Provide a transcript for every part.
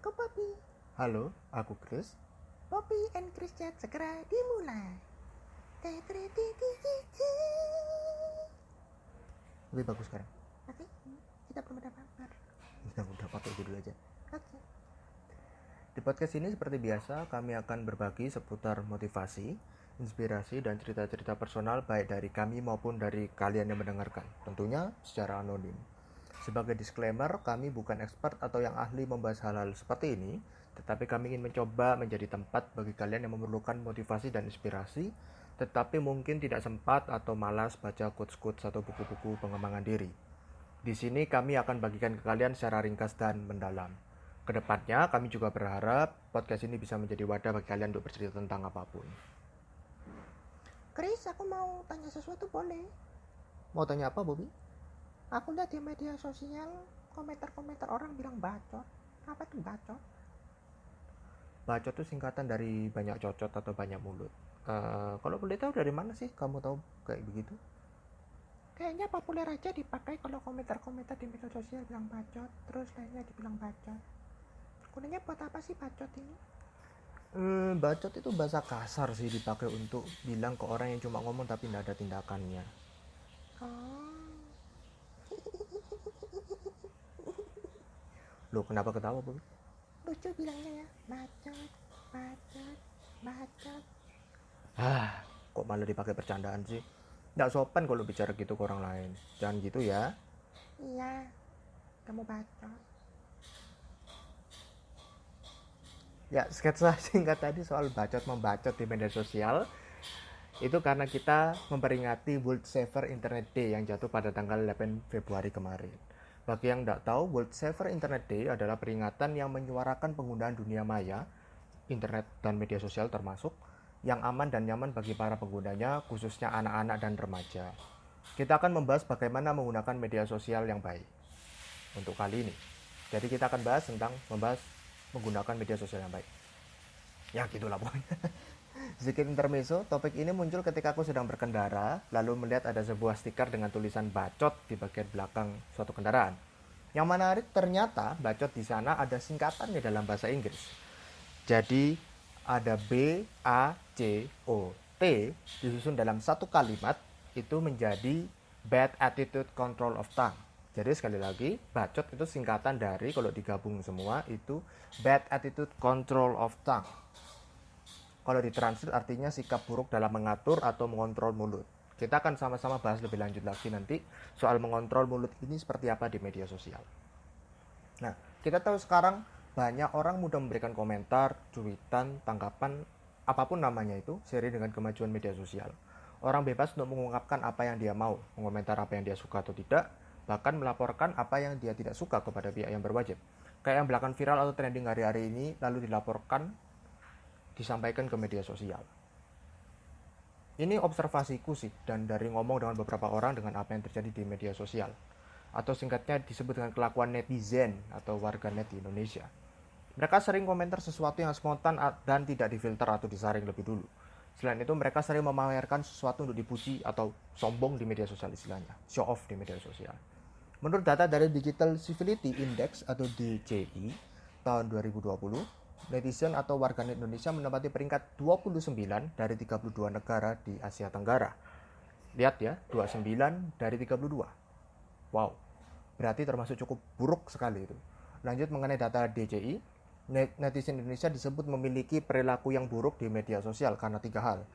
Aku Poppy. Halo, aku Chris. Poppy and Chris Chat segera dimulai. Lebih bagus sekarang. Oke, kita belum ada pamer. Udah pakai dulu aja. Oke. Di podcast ini seperti biasa, kami akan berbagi seputar motivasi, inspirasi, dan cerita-cerita personal baik dari kami maupun dari kalian yang mendengarkan. Tentunya secara anonim. Sebagai disclaimer, kami bukan expert atau yang ahli membahas hal-hal seperti ini, tetapi kami ingin mencoba menjadi tempat bagi kalian yang memerlukan motivasi dan inspirasi, tetapi mungkin tidak sempat atau malas baca quotes-quotes atau buku-buku pengembangan diri. Di sini kami akan bagikan ke kalian secara ringkas dan mendalam. Kedepannya, kami juga berharap podcast ini bisa menjadi wadah bagi kalian untuk bercerita tentang apapun. Chris, aku mau tanya sesuatu boleh? Mau tanya apa, Bobby? Aku lihat di media sosial komentar-komentar orang bilang bacot. Apa tuh bacot? Bacot itu singkatan dari banyak cocot atau banyak mulut. Kalau boleh tahu dari mana sih kamu tahu kayak begitu? Kayaknya populer aja dipakai kalau komentar-komentar di media sosial bilang bacot, terus lainnya dibilang bacot. Gunanya buat apa sih bacot ini? Bacot itu bahasa kasar sih dipakai untuk bilang ke orang yang cuma ngomong tapi tidak ada tindakannya. Oh, Loh, kenapa ketawa, Bobby? lucu bilangnya ya. Bacot, bacot, bacot. Kok malah dipakai bercandaan sih? Nggak sopan kalau bicara gitu ke orang lain. Jangan gitu ya. Iya, kamu bacot. Ya, sketsa singkat tadi soal bacot-membacot di media sosial itu karena kita memperingati World Saver Internet Day yang jatuh pada tanggal 8 Februari kemarin. Bagi yang tidak tahu, World Saver Internet Day adalah peringatan yang menyuarakan penggunaan dunia maya, internet dan media sosial termasuk, yang aman dan nyaman bagi para penggunanya, khususnya anak-anak dan remaja. Kita akan membahas bagaimana menggunakan media sosial yang baik untuk kali ini. Jadi kita akan membahas menggunakan media sosial yang baik. Ya gitulah pokoknya. Sedikit intermezzo, topik ini muncul ketika aku sedang berkendara, lalu melihat ada sebuah stiker dengan tulisan bacot di bagian belakang suatu kendaraan. Yang menarik ternyata bacot di sana ada singkatannya dalam bahasa Inggris. Jadi ada B, A, C, O, T disusun dalam satu kalimat itu menjadi Bad Attitude Control of Tongue. Jadi sekali lagi, bacot itu singkatan dari kalau digabung semua itu Bad Attitude Control of Tongue. Kalau ditranslate artinya sikap buruk dalam mengatur atau mengontrol mulut. Kita akan sama-sama bahas lebih lanjut lagi nanti soal mengontrol mulut ini seperti apa di media sosial. Nah, kita tahu sekarang banyak orang mudah memberikan komentar, cuitan, tanggapan, apapun namanya itu, seiring dengan kemajuan media sosial. Orang bebas untuk mengungkapkan apa yang dia mau, mengomentar apa yang dia suka atau tidak, bahkan melaporkan apa yang dia tidak suka kepada pihak yang berwajib. Kayak yang belakang viral atau trending hari-hari ini, lalu dilaporkan, disampaikan ke media sosial. Ini observasiku sih, dan dari ngomong dengan beberapa orang dengan apa yang terjadi di media sosial. Atau singkatnya disebut dengan kelakuan netizen atau warganet di Indonesia. Mereka sering komentar sesuatu yang spontan dan tidak difilter atau disaring lebih dulu. Selain itu, mereka sering memamerkan sesuatu untuk dipuji atau sombong di media sosial istilahnya. Show off di media sosial. Menurut data dari Digital Civility Index atau DCI tahun 2020, netizen atau warganet Indonesia menempati peringkat 29 dari 32 negara di Asia Tenggara. Lihat ya, 29 dari 32. Wow, berarti termasuk cukup buruk sekali itu. Lanjut mengenai data DJI, netizen Indonesia disebut memiliki perilaku yang buruk di media sosial karena 3 hal.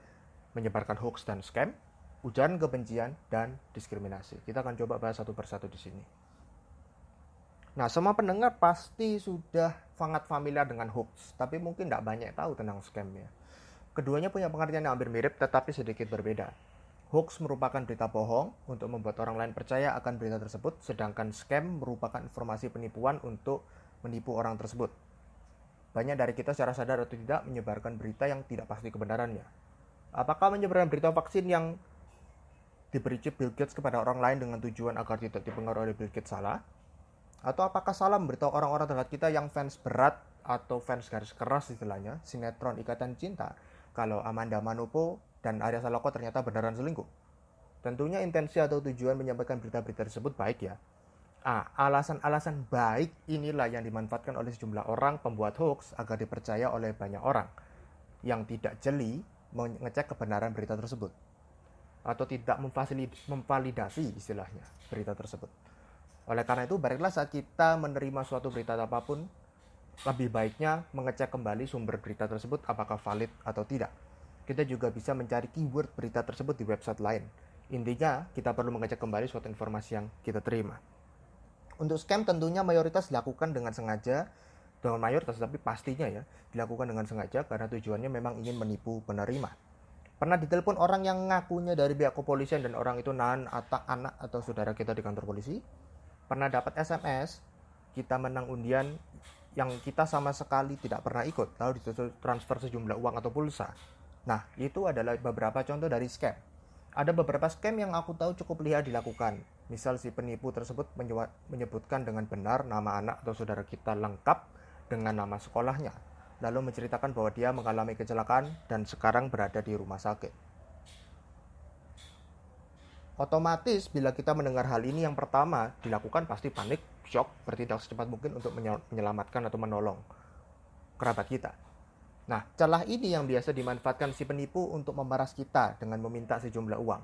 Menyebarkan hoax dan scam, ujaran kebencian, dan diskriminasi. Kita akan coba bahas satu persatu di sini. Nah, semua pendengar pasti sudah sangat familiar dengan hoax, tapi mungkin tidak banyak tahu tentang scamnya. Keduanya punya pengertian yang hampir mirip, tetapi sedikit berbeda. Hoax merupakan berita bohong untuk membuat orang lain percaya akan berita tersebut, sedangkan scam merupakan informasi penipuan untuk menipu orang tersebut. Banyak dari kita secara sadar atau tidak menyebarkan berita yang tidak pasti kebenarannya. Apakah menyebarkan berita vaksin yang diberi chip Bill Gates kepada orang lain dengan tujuan agar tidak dipengaruhi oleh Bill Gates salah? Atau apakah salah memberitahu orang-orang terdekat kita yang fans berat atau fans garis keras istilahnya, sinetron Ikatan Cinta, kalau Amanda Manopo dan Arya Saloka ternyata beneran selingkuh? Tentunya intensi atau tujuan menyampaikan berita-berita tersebut baik ya. Alasan-alasan baik inilah yang dimanfaatkan oleh sejumlah orang pembuat hoax agar dipercaya oleh banyak orang yang tidak jeli mengecek kebenaran berita tersebut atau tidak memvalidasi istilahnya berita tersebut. Oleh karena itu, baiklah saat kita menerima suatu berita apapun, lebih baiknya mengecek kembali sumber berita tersebut apakah valid atau tidak. Kita juga bisa mencari keyword berita tersebut di website lain. Intinya, kita perlu mengecek kembali suatu informasi yang kita terima. Untuk scam tentunya mayoritas dilakukan dengan sengaja, dengan mayoritas tapi pastinya ya, dilakukan dengan sengaja karena tujuannya memang ingin menipu penerima. Pernah ditelepon orang yang ngakunya dari pihak kepolisian dan orang itu nahan anak atau saudara kita di kantor polisi? Pernah dapat SMS, kita menang undian yang kita sama sekali tidak pernah ikut, lalu ditransfer sejumlah uang atau pulsa. Nah, itu adalah beberapa contoh dari scam. Ada beberapa scam yang aku tahu cukup liar dilakukan. Misal si penipu tersebut menyebutkan dengan benar nama anak atau saudara kita lengkap dengan nama sekolahnya, lalu menceritakan bahwa dia mengalami kecelakaan dan sekarang berada di rumah sakit. Otomatis bila kita mendengar hal ini, yang pertama dilakukan pasti panik, shock, bertindak secepat mungkin untuk menyelamatkan atau menolong kerabat kita. Nah, celah ini yang biasa dimanfaatkan si penipu untuk memeras kita dengan meminta sejumlah uang.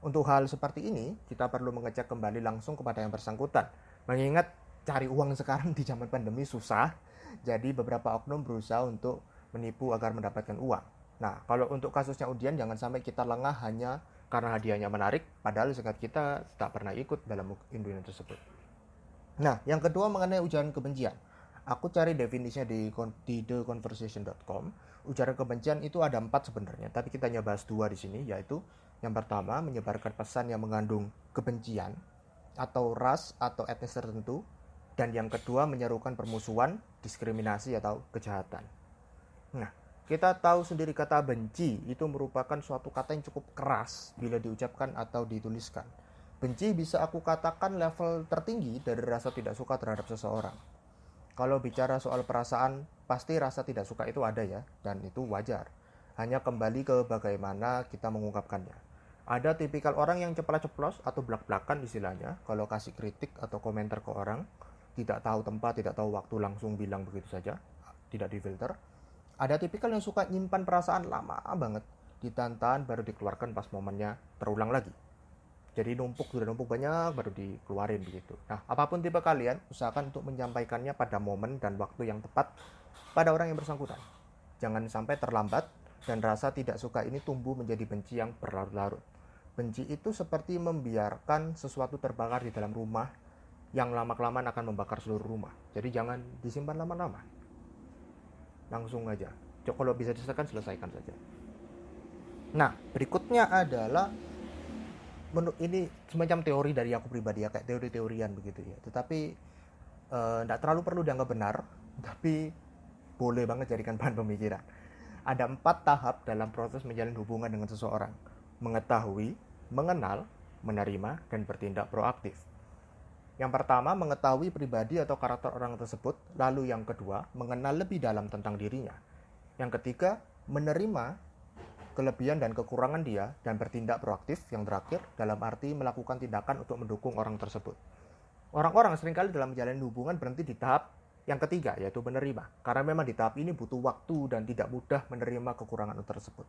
Untuk hal seperti ini, kita perlu mengecek kembali langsung kepada yang bersangkutan. Mengingat cari uang sekarang di zaman pandemi susah, jadi beberapa oknum berusaha untuk menipu agar mendapatkan uang. Nah, kalau untuk kasusnya undian, jangan sampai kita lengah hanya karena hadiahnya menarik, padahal zakat kita tak pernah ikut dalam undian tersebut. Nah, yang kedua mengenai ujaran kebencian. Aku cari definisinya di theconversation.com. Ujaran kebencian itu ada 4 sebenarnya, tapi kita hanya bahas 2 di sini, yaitu yang pertama menyebarkan pesan yang mengandung kebencian atau ras atau etnis tertentu, dan yang kedua menyerukan permusuhan, diskriminasi atau kejahatan. Nah, kita tahu sendiri kata benci itu merupakan suatu kata yang cukup keras bila diucapkan atau dituliskan. Benci bisa aku katakan level tertinggi dari rasa tidak suka terhadap seseorang. Kalau bicara soal perasaan, pasti rasa tidak suka itu ada ya, dan itu wajar. Hanya kembali ke bagaimana kita mengungkapkannya. Ada tipikal orang yang ceplas-ceplos atau belak-belakan istilahnya, kalau kasih kritik atau komentar ke orang, tidak tahu tempat, tidak tahu waktu, langsung bilang begitu saja, tidak difilter. Ada tipikal yang suka nyimpan perasaan lama banget, ditantan baru dikeluarkan pas momennya terulang lagi. Jadi sudah numpuk banyak baru dikeluarin begitu. Nah, apapun tipe kalian, usahakan untuk menyampaikannya pada momen dan waktu yang tepat pada orang yang bersangkutan. Jangan sampai terlambat dan rasa tidak suka ini tumbuh menjadi benci yang berlarut-larut. Benci itu seperti membiarkan sesuatu terbakar di dalam rumah yang lama-kelamaan akan membakar seluruh rumah. Jadi jangan disimpan lama-lama. Langsung aja. Kalau bisa selesaikan saja. Nah, berikutnya adalah ini semacam teori dari aku pribadi ya, kayak teori-teorian begitu ya. Tetapi tidak terlalu perlu dianggap benar, tapi boleh banget jadikan bahan pemikiran. Ada 4 tahap dalam proses menjalin hubungan dengan seseorang: mengetahui, mengenal, menerima, dan bertindak proaktif. Yang pertama, mengetahui pribadi atau karakter orang tersebut. Lalu yang kedua, mengenal lebih dalam tentang dirinya. Yang ketiga, menerima kelebihan dan kekurangan dia dan bertindak proaktif. Yang terakhir, dalam arti melakukan tindakan untuk mendukung orang tersebut. Orang-orang seringkali dalam menjalin hubungan berhenti di tahap yang ketiga, yaitu menerima. Karena memang di tahap ini butuh waktu dan tidak mudah menerima kekurangan tersebut.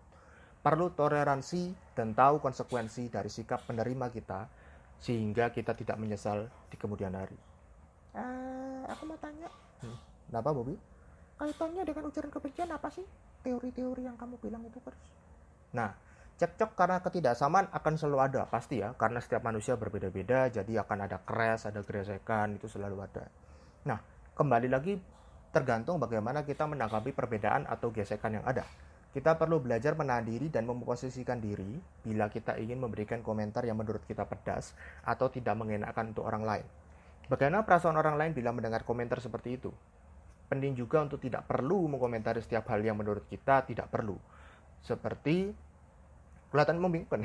Perlu toleransi dan tahu konsekuensi dari sikap penerima kita, sehingga kita tidak menyesal di kemudian hari. Aku mau tanya, Kenapa, Bobby? kaitannya dengan ujaran kebencian apa sih? Teori-teori yang kamu bilang itu terus. Nah, cekcok karena ketidaksamaan akan selalu ada, pasti ya, karena setiap manusia berbeda-beda, jadi akan ada crash, ada gesekan, itu selalu ada. Nah, kembali lagi tergantung bagaimana kita menanggapi perbedaan atau gesekan yang ada. Kita perlu belajar menahan diri dan memposisikan diri bila kita ingin memberikan komentar yang menurut kita pedas atau tidak mengenakan untuk orang lain. Bagaimana perasaan orang lain bila mendengar komentar seperti itu? Penting juga untuk tidak perlu mengomentari setiap hal yang menurut kita tidak perlu. Seperti kelihatan membingungkan.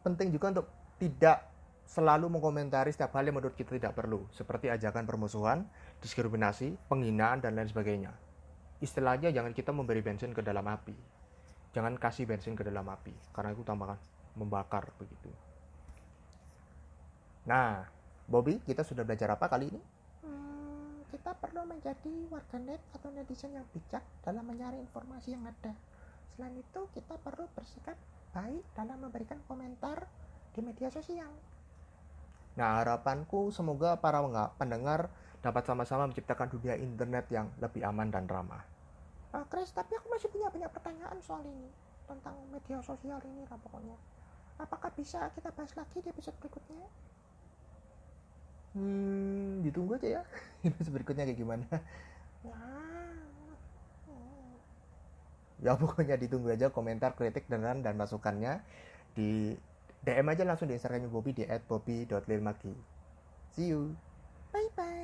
Penting juga untuk tidak selalu mengomentari setiap hal yang menurut kita tidak perlu, seperti ajakan permusuhan, diskriminasi, penghinaan, dan lain sebagainya. Istilahnya jangan kita memberi bensin ke dalam api. Jangan kasih bensin ke dalam api, karena itu tambahkan membakar begitu. Nah, Bobby, kita sudah belajar apa kali ini? Kita perlu menjadi warganet atau netizen yang bijak dalam mencari informasi yang ada. Selain itu, kita perlu bersikap baik dalam memberikan komentar di media sosial. Nah, harapanku semoga para pendengar dapat sama-sama menciptakan dunia internet yang lebih aman dan ramah. Chris, tapi aku masih punya banyak pertanyaan soal ini, tentang media sosial ini lah pokoknya. Apakah bisa kita bahas lagi di episode berikutnya? Ditunggu aja ya. Episode berikutnya kayak gimana. Ya pokoknya ditunggu aja komentar, kritik, dan masukannya di DM aja langsung di Instagramnya Bobby di @bobby.lilmagi. See you. Bye bye.